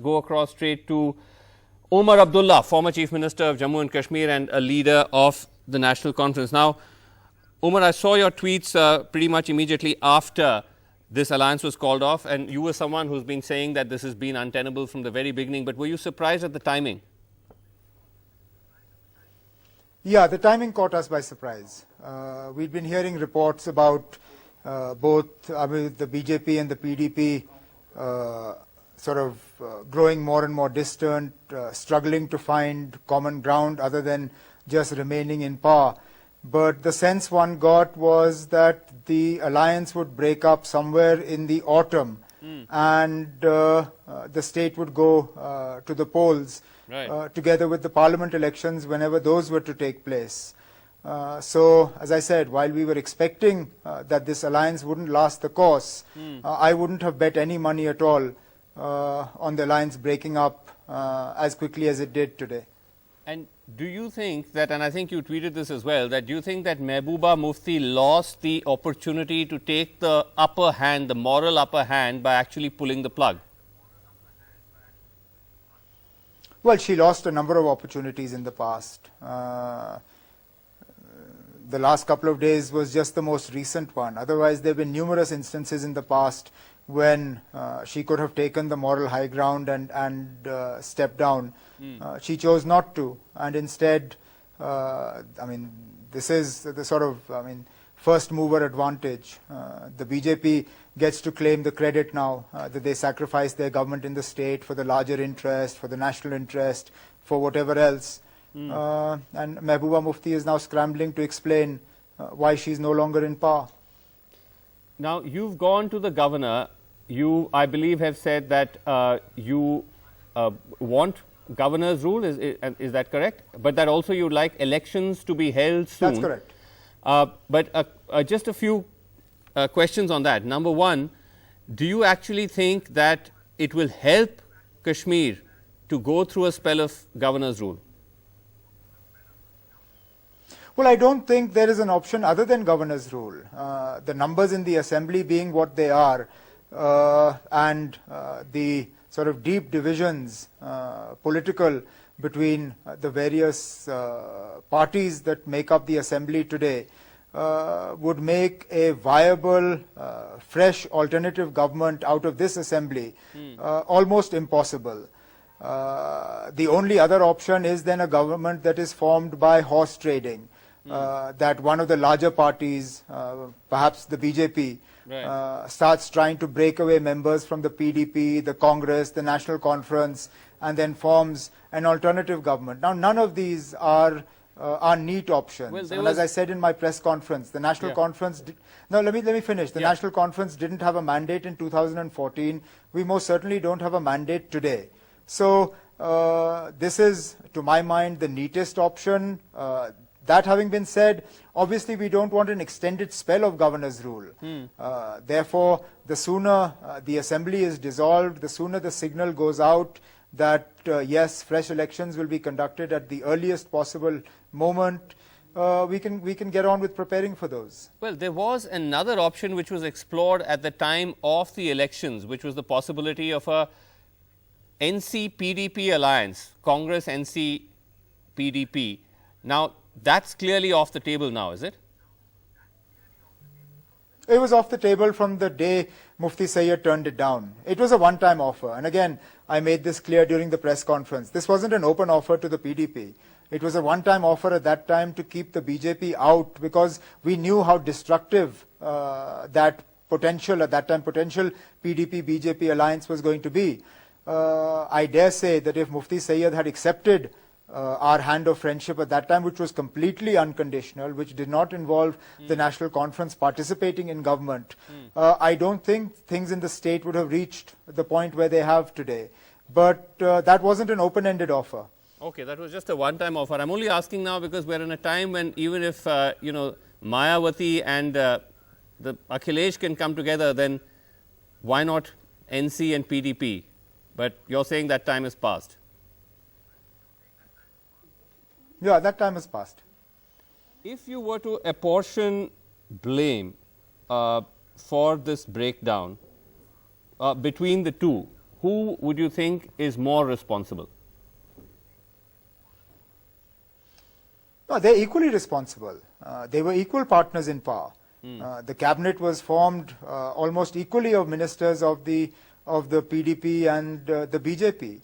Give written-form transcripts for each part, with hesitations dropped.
go across straight to Omar Abdullah, former Chief Minister of Jammu and Kashmir and a leader of the National Conference. Now, Omar, I saw your tweets pretty much immediately after this alliance was called off, and you were someone who's been saying that this has been untenable from the very beginning, but were you surprised at the timing? Yeah, the timing caught us by surprise. We'd been hearing reports about both the BJP and the PDP growing more and more distant, struggling to find common ground other than just remaining in power. But the sense one got was that the alliance would break up somewhere in the autumn, and the state would go to the polls, right, together with the parliament elections whenever those were to take place. So, as I said, while we were expecting that this alliance wouldn't last the course, I wouldn't have bet any money at all on the alliance breaking up as quickly as it did today. And do you think that, and I think you tweeted this as well, that do you think that Mehbooba Mufti lost the opportunity to take the upper hand, the moral upper hand, by actually pulling the plug? Well, she lost a number of opportunities in the past. The last couple of days was just the most recent one. Otherwise, there have been numerous instances in the past when she could have taken the moral high ground and stepped down. She chose not to, and instead, this is the first mover advantage. The BJP gets to claim the credit now that they sacrificed their government in the state for the larger interest, for the national interest, for whatever else. And Mehbooba Mufti is now scrambling to explain why she's no longer in power. Now, you've gone to the governor. You, I believe, have said that you want governor's rule. Is that correct? But that also you'd like elections to be held soon. That's correct. But just a few questions on that. Number one, do you actually think that it will help Kashmir to go through a spell of governor's rule? Well, I don't think there is an option other than governor's rule. The numbers in the assembly being what they are, and the sort of deep divisions, political, between the various parties that make up the assembly today, would make a viable, fresh alternative government out of this assembly almost impossible. The only other option is then a government that is formed by horse trading. That one of the larger parties, perhaps the BJP, right, starts trying to break away members from the PDP, the Congress, the National Conference, and then forms an alternative government. Now, none of these are neat options. Well, and as I said in my press conference, the National Conference... No, let me finish. The National Conference didn't have a mandate in 2014. We most certainly don't have a mandate today. So, this is, to my mind, the neatest option. That having been said, obviously we don't want an extended spell of governor's rule. Therefore, the sooner the assembly is dissolved, the sooner the signal goes out that yes, fresh elections will be conducted at the earliest possible moment, we can get on with preparing for those. Well, there was another option which was explored at the time of the elections, which was the possibility of a NC-PDP alliance, Congress-NC-PDP. Now, that's clearly off the table now, is it? It was off the table from the day Mufti Sayeed turned it down. It was a one-time offer. And again, I made this clear during the press conference. This wasn't an open offer to the PDP. It was a one-time offer at that time to keep the BJP out, because we knew how destructive that potential PDP-BJP alliance was going to be. I dare say that if Mufti Sayeed had accepted our hand of friendship at that time, which was completely unconditional, which did not involve the National Conference participating in government, I don't think things in the state would have reached the point where they have today. But that wasn't an open-ended offer. Okay, that was just a one-time offer. I'm only asking now because we're in a time when even if, Mayawati and the Akhilesh can come together, then why not NC and PDP? But you're saying that time is past. Yeah, that time has passed. If you were to apportion blame for this breakdown between the two, who would you think is more responsible? No, they're equally responsible. They were equal partners in power. The cabinet was formed almost equally of ministers of the PDP and the BJP.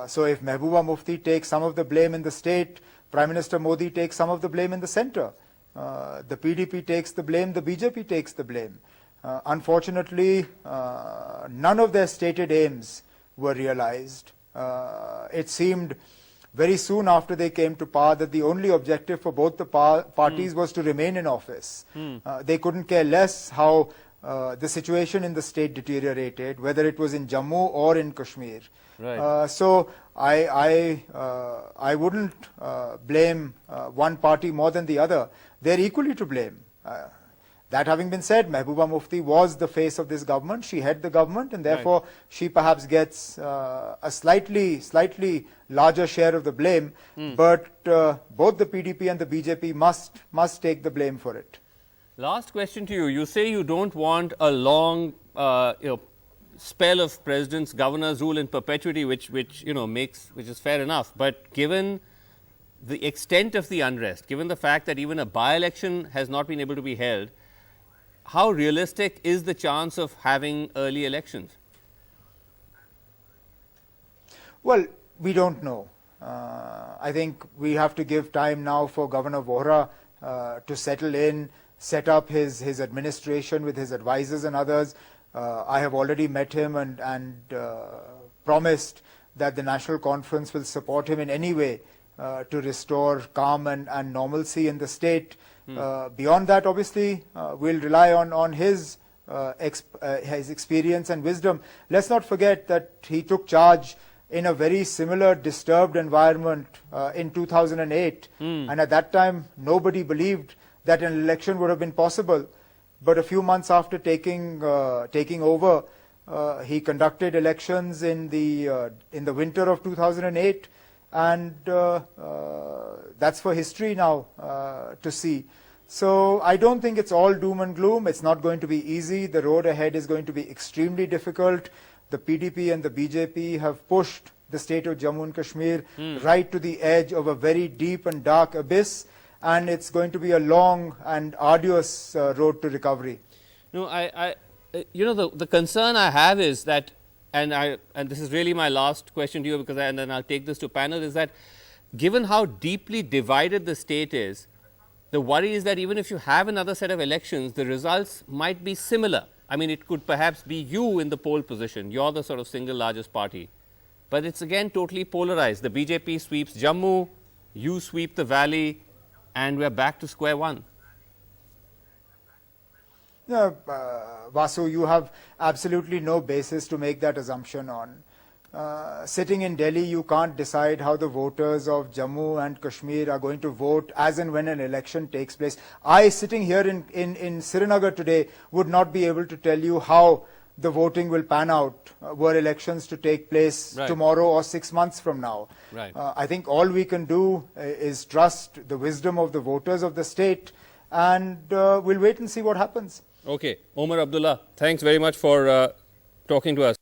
So if Mehbooba Mufti takes some of the blame in the state, Prime Minister Modi takes some of the blame in the center. The PDP takes the blame, the BJP takes the blame. Unfortunately, none of their stated aims were realized. It seemed very soon after they came to power that the only objective for both the parties was to remain in office. They couldn't care less how the situation in the state deteriorated, whether it was in Jammu or in Kashmir. Right. So I wouldn't blame one party more than the other. They're equally to blame. That having been said, Mehbooba Mufti was the face of this government. She head the government, and therefore she perhaps gets a slightly larger share of the blame. But both the PDP and the BJP must take the blame for it. Last question to you. You say you don't want a long spell of president's governor's rule in perpetuity, which is fair enough. But given the extent of the unrest, given the fact that even a by-election has not been able to be held, how realistic is the chance of having early elections? Well, we don't know. I think we have to give time now for Governor Vohra to settle in, set up his administration with his advisors and others. I have already met him and promised that the National Conference will support him in any way to restore calm and normalcy in the state. Beyond that, obviously, we'll rely on his experience and wisdom. Let's not forget that he took charge in a very similar disturbed environment in 2008. And at that time, nobody believed that an election would have been possible. But a few months after taking over, he conducted elections in the winter of 2008. And that's for history now to see. So I don't think it's all doom and gloom. It's not going to be easy. The road ahead is going to be extremely difficult. The PDP and the BJP have pushed the state of Jammu and Kashmir right to the edge of a very deep and dark abyss. And it's going to be a long and arduous road to recovery. No, the concern I have is that, and this is really my last question to you, because and then I'll take this to panel, is that given how deeply divided the state is, the worry is that even if you have another set of elections, the results might be similar. I mean, it could perhaps be you in the pole position. You're the sort of single largest party. But it's again totally polarized. The BJP sweeps Jammu, you sweep the valley, and we're back to square one. No, Vasu, you have absolutely no basis to make that assumption on. Sitting in Delhi, you can't decide how the voters of Jammu and Kashmir are going to vote as and when an election takes place. I, sitting here in Srinagar today, would not be able to tell you how the voting will pan out were elections to take place tomorrow or 6 months from now. Right. I think all we can do is trust the wisdom of the voters of the state, and we'll wait and see what happens. Okay. Omar Abdullah, thanks very much for talking to us.